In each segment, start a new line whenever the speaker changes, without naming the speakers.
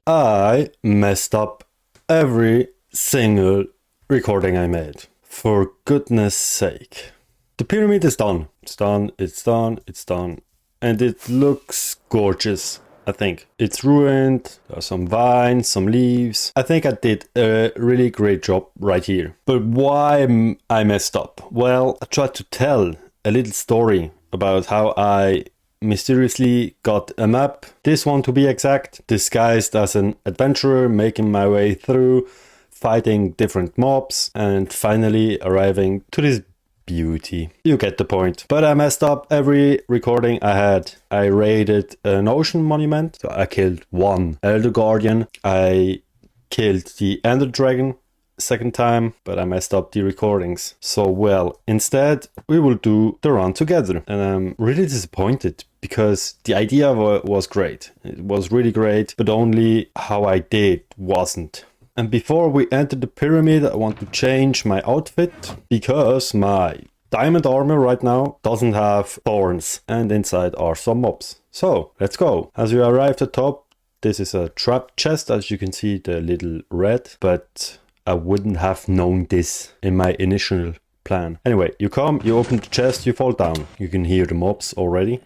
I messed up every single recording I made. For goodness sake. The pyramid is done. It's done, it's done, it's done. And it looks gorgeous, I think. It's ruined. There are some vines, some leaves. I think I did a really great job right here. But why I messed up? Well, I tried to tell a little story about how I mysteriously got a map, this one to be exact, disguised as an adventurer, making my way through, fighting different mobs, and finally arriving to this beauty. You get the point. But I messed up every recording I had. I raided an ocean monument, so I killed one Elder Guardian. I killed the Ender Dragon second time, but I messed up the recordings. So well, instead we will do the run together. And I'm really disappointed because the idea was great. It was really great, but only how I did wasn't. And before we enter the pyramid, I want to change my outfit because my diamond armor right now doesn't have thorns and inside are some mobs. So let's go. As we arrive at the top, this is a trap chest, as you can see, the little red, but I wouldn't have known this in my initial plan. Anyway, you come, you open the chest, you fall down. You can hear the mobs already.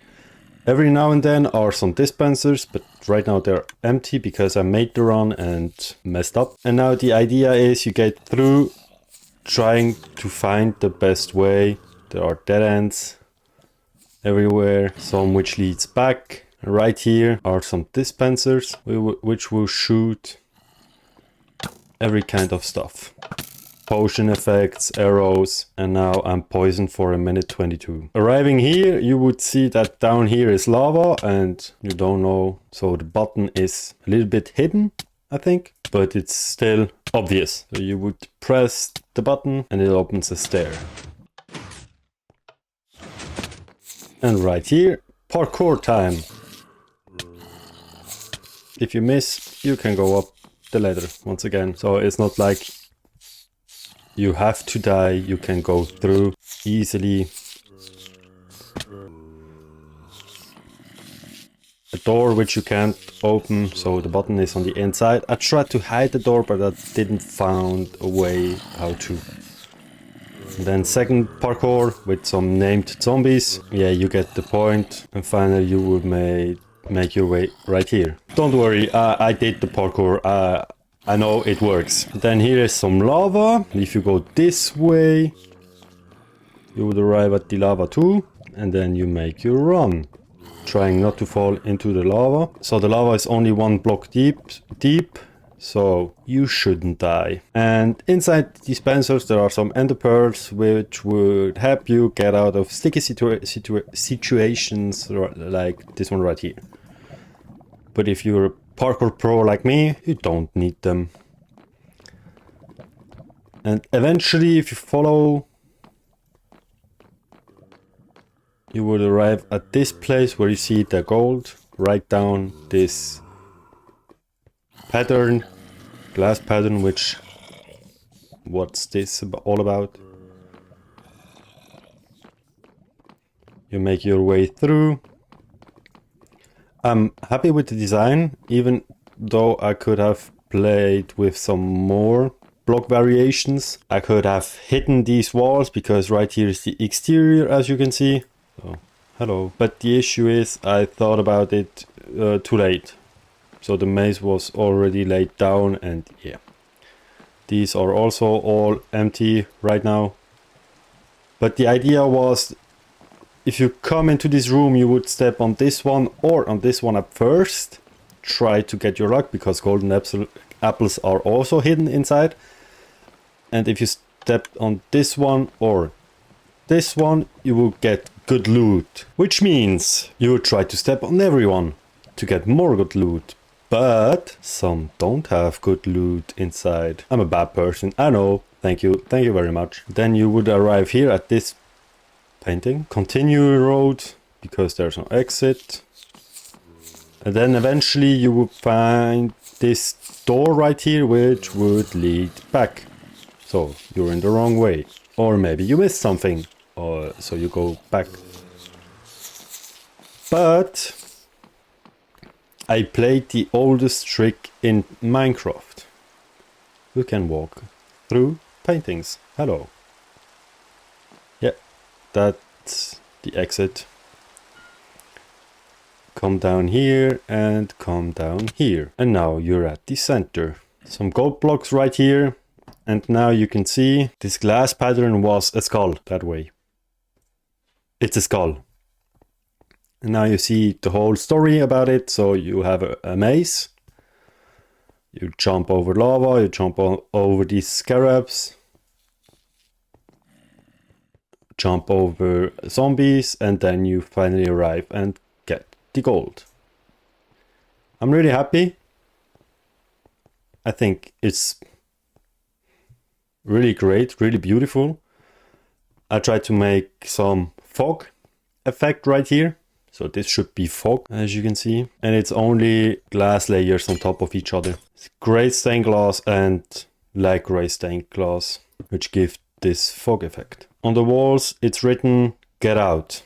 Every now and then are some dispensers, but right now they're empty because I made the run and messed up. And now the idea is you get through trying to find the best way. There are dead ends everywhere, some which leads back. Right here are some dispensers which will shoot every kind of stuff. Potion effects, arrows, and now I'm poisoned for a minute 22. Arriving here, you would see that down here is lava and you don't know, so the button is a little bit hidden, I think, but it's still obvious. So you would press the button and it opens a stair. And right here, parkour time. If you miss, you can go up the ladder once again. So it's not like you have to die, you can go through easily. A door which you can't open, so the button is on the inside. I tried to hide the door, but I didn't find a way how to. And then second parkour with some named zombies. Yeah, you get the point. And finally you will make your way right here. Don't worry, I did the parkour. I know it works. Then here is some lava. If you go this way, you would arrive at the lava too. And then you make your run, trying not to fall into the lava. So the lava is only 1 block deep, so you shouldn't die. And inside the dispensers there are some ender pearls which would help you get out of sticky situations like this one right here. But if you're a parkour pro like me, you don't need them. And eventually, if you follow, you would arrive at this place where you see the gold. Write down this pattern, glass pattern, which, what's this all about? You make your way through. I'm happy with the design, even though I could have played with some more block variations. I could have hidden these walls because right here is the exterior, as you can see. So, hello. But the issue is I thought about it too late. So the maze was already laid down and yeah. These are also all empty right now. But the idea was, if you come into this room, you would step on this one or on this one at first. Try to get your luck because golden apples are also hidden inside. And if you step on this one or this one, you will get good loot. Which means you would try to step on everyone to get more good loot. But some don't have good loot inside. I'm a bad person, I know. Thank you very much. Then you would arrive here at this painting. Continue road because there's no exit. And then eventually you would find this door right here which would lead back. So you're in the wrong way. Or maybe you missed something, or so you go back. But I played the oldest trick in Minecraft. You can walk through paintings. Hello. Yeah, that's the exit. Come down here and come down here. And now you're at the center. Some gold blocks right here. And now you can see this glass pattern was a skull that way. It's a skull. And now you see the whole story about it. So you have a maze. You jump over lava, you jump over these scarabs. Jump over zombies, and then you finally arrive and get the gold. I'm really happy. I think it's really great, really beautiful. I tried to make some fog effect right here. So this should be fog, as you can see. And it's only glass layers on top of each other. It's gray stained glass and light gray stained glass, which give this fog effect. On the walls, it's written, get out.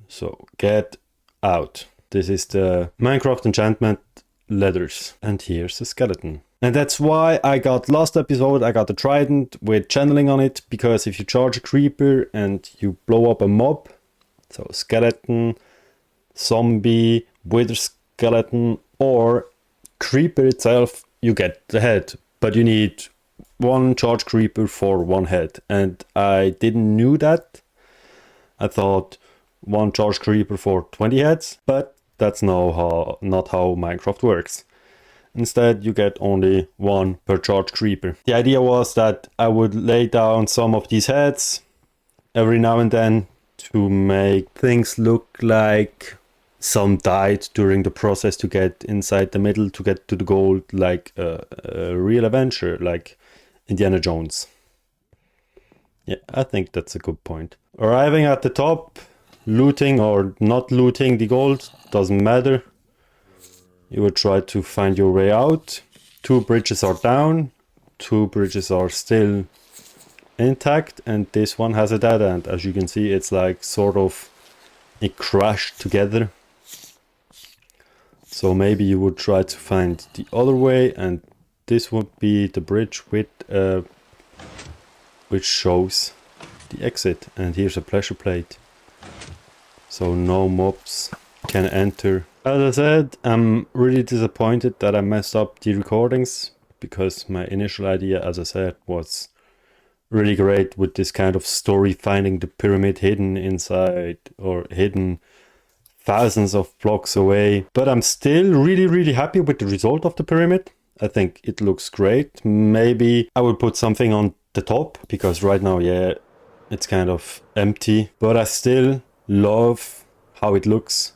So, get out. This is the Minecraft enchantment letters. And here's the skeleton. And that's why I got last episode, I got the trident with channeling on it. Because if you charge a creeper and you blow up a mob, so skeleton, zombie, wither skeleton, or creeper itself, you get the head. But you need one charge creeper for one head. And I didn't knew that. I thought one charge creeper for 20 heads. But that's not how Minecraft works. Instead, you get only one per charge creeper. The idea was that I would lay down some of these heads every now and then to make things look like some died during the process to get inside the middle to get to the gold, like a real adventure, like Indiana Jones. Yeah, I think that's a good point. Arriving at the top, looting or not looting the gold, doesn't matter. You will try to find your way out. 2 bridges are down, 2 bridges are still intact, and this one has a dead end. As you can see, it's like sort of it crashed together. So maybe you would try to find the other way, and this would be the bridge with which shows the exit. And here's a pressure plate, so no mobs can enter. As I said, I'm really disappointed that I messed up the recordings, because my initial idea, as I said, was really great with this kind of story, finding the pyramid hidden inside or hidden thousands of blocks away. But I'm still really happy with the result of the pyramid. I think it looks great. Maybe I will put something on the top, because right now, yeah, it's kind of empty, but I still love how it looks.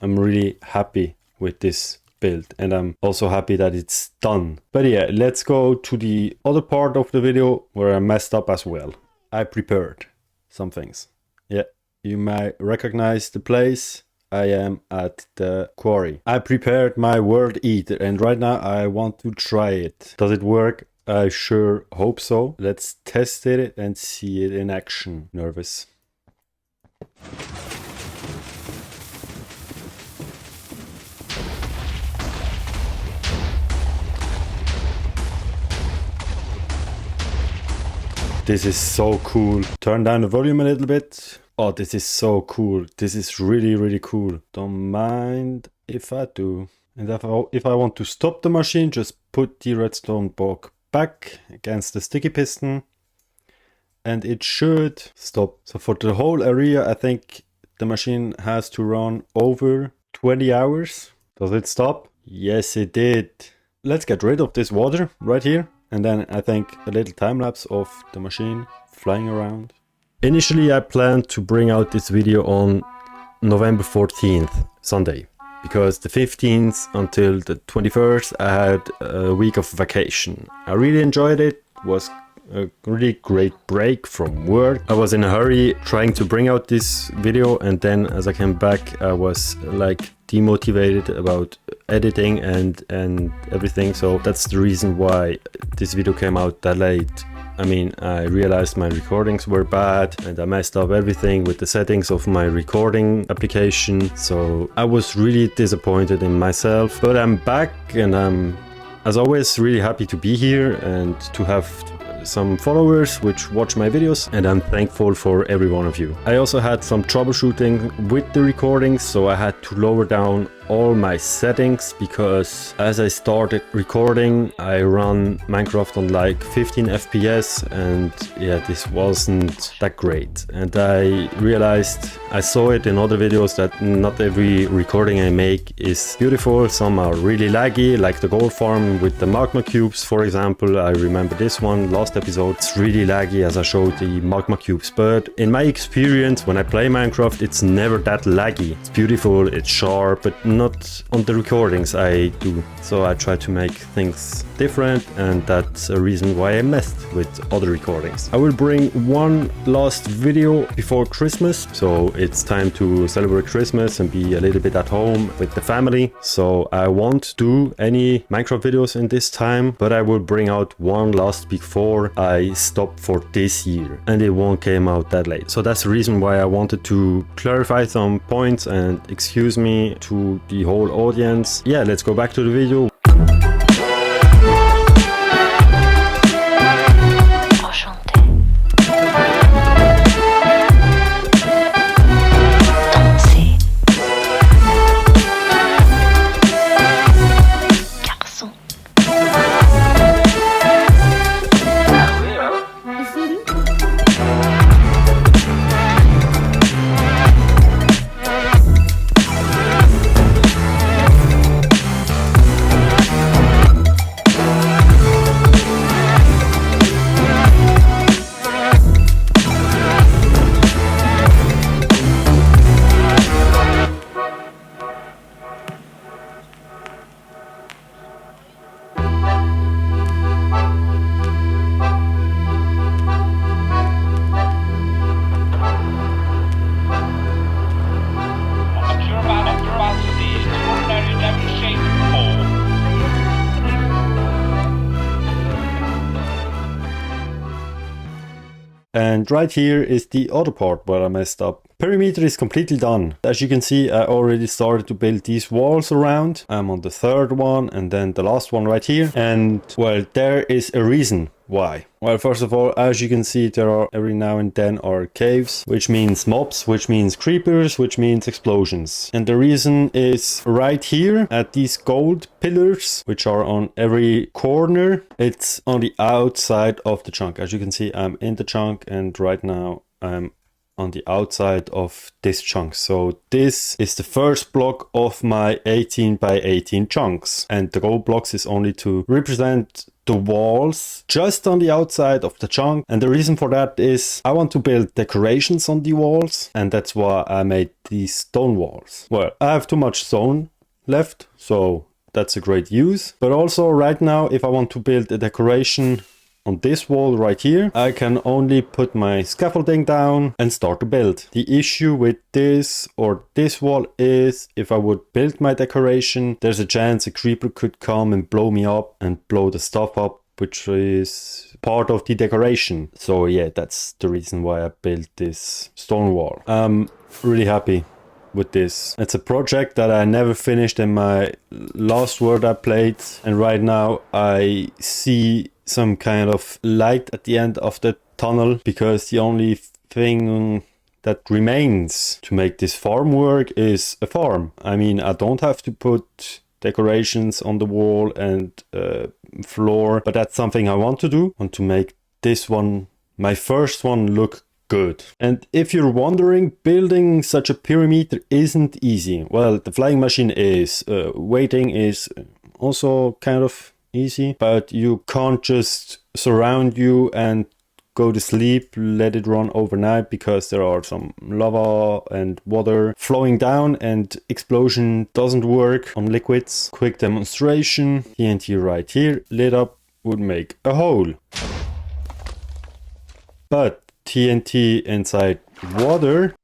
I'm really happy with this build, and I'm also happy that it's done. But yeah, let's go to the other part of the video where I messed up as well. I prepared some things. Yeah, you might recognize the place. I am at the quarry. I prepared my world eater, and right now I want to try it. Does it work? I sure hope so. Let's test it and see it in action. Nervous. This is so cool. Turn down the volume a little bit. Oh, this is so cool. This is really cool. Don't mind if I do. And if I want to stop the machine, just put the redstone block back against the sticky piston, and it should stop. So for the whole area, I think the machine has to run over 20 hours. Does it stop? Yes, it did. Let's get rid of this water right here. And then I think a little time lapse of the machine flying around. Initially I planned to bring out this video on November 14th, Sunday. Because the 15th until the 21st I had a week of vacation. I really enjoyed it. It was a really great break from work. I was in a hurry trying to bring out this video, and then as I came back I was like demotivated about editing and everything. So that's the reason why this video came out that late. I mean, I realized my recordings were bad and I messed up everything with the settings of my recording application. So I was really disappointed in myself, but I'm back and I'm, as always, really happy to be here and to have some followers which watch my videos, and I'm thankful for every one of you. I also had some troubleshooting with the recordings, so I had to lower down all my settings because as I started recording I run Minecraft on like 15 FPS, and yeah, this wasn't that great. And I realized, I saw it in other videos, that not every recording I make is beautiful. Some are really laggy, like the gold farm with the magma cubes, for example. I remember this one last episode, it's really laggy as I showed the magma cubes, but in my experience when I play Minecraft it's never that laggy. It's beautiful, it's sharp, but not on the recordings I do. So I try to make things different, and that's a reason why I messed with other recordings. I will bring one last video before Christmas, so it's time to celebrate Christmas and be a little bit at home with the family. So I won't do any Minecraft videos in this time, but I will bring out one last before I stop for this year, and it won't come out that late. So that's the reason why I wanted to clarify some points, and excuse me to the whole audience. Yeah, let's go back to the video. And right here is the other part where I messed up. Perimeter is completely done. As you can see, I already started to build these walls around. I'm on the third one and then the last one right here. And well, there is a reason why. Well, first of all, as you can see, there are every now and then are caves, which means mobs, which means creepers, which means explosions. And the reason is right here at these gold pillars, which are on every corner. It's on the outside of the chunk. As you can see, I'm in the chunk, and right now I'm on the outside of this chunk. So this is the first block of my 18 by 18 chunks, and the gold blocks is only to represent the walls just on the outside of the chunk. And the reason for that is I want to build decorations on the walls, and that's why I made these stone walls. Well, I have too much stone left, so that's a great use. But also right now, if I want to build a decoration on this wall right here, I can only put my scaffolding down and start to build. The issue with this or this wall is if I would build my decoration, there's a chance a creeper could come and blow me up and blow the stuff up, which is part of the decoration. So yeah, that's the reason why I built this stone wall. I'm really happy with this. It's a project that I never finished in my last world I played, and right now I see some kind of light at the end of the tunnel, because the only thing that remains to make this farm work is a farm. I mean, I don't have to put decorations on the wall and floor, but that's something I want to do. I want to make this one, my first one, look good. And if you're wondering, building such a pyramid isn't easy. Well, the flying machine is. Waiting is also kind of easy, but you can't just surround you and go to sleep, let it run overnight, because there are some lava and water flowing down, and explosion doesn't work on liquids. Quick demonstration, TNT right here, lit up, would make a hole. But TNT inside water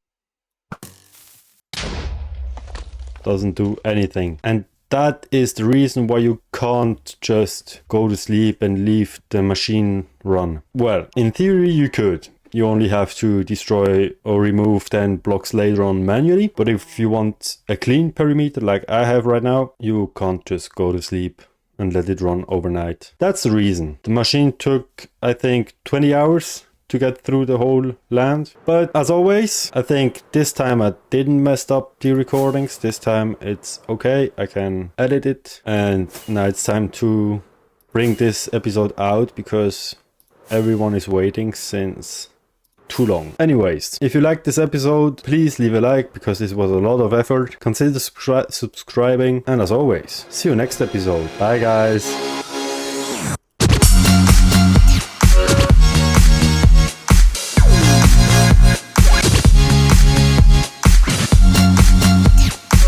doesn't do anything. And that is the reason why you can't just go to sleep and leave the machine run. Well, in theory you could. You only have to destroy or remove 10 blocks later on manually. But if you want a clean perimeter like I have right now, you can't just go to sleep and let it run overnight. That's the reason. The machine took, I think, 20 hours to get through the whole land. But as always, I think this time I didn't mess up the recordings. This time it's okay. I can edit it. And now it's time to bring this episode out because everyone is waiting since too long. Anyways, if you liked this episode, please leave a like because this was a lot of effort. Consider subscribing, and as always, see you next episode. Bye guys.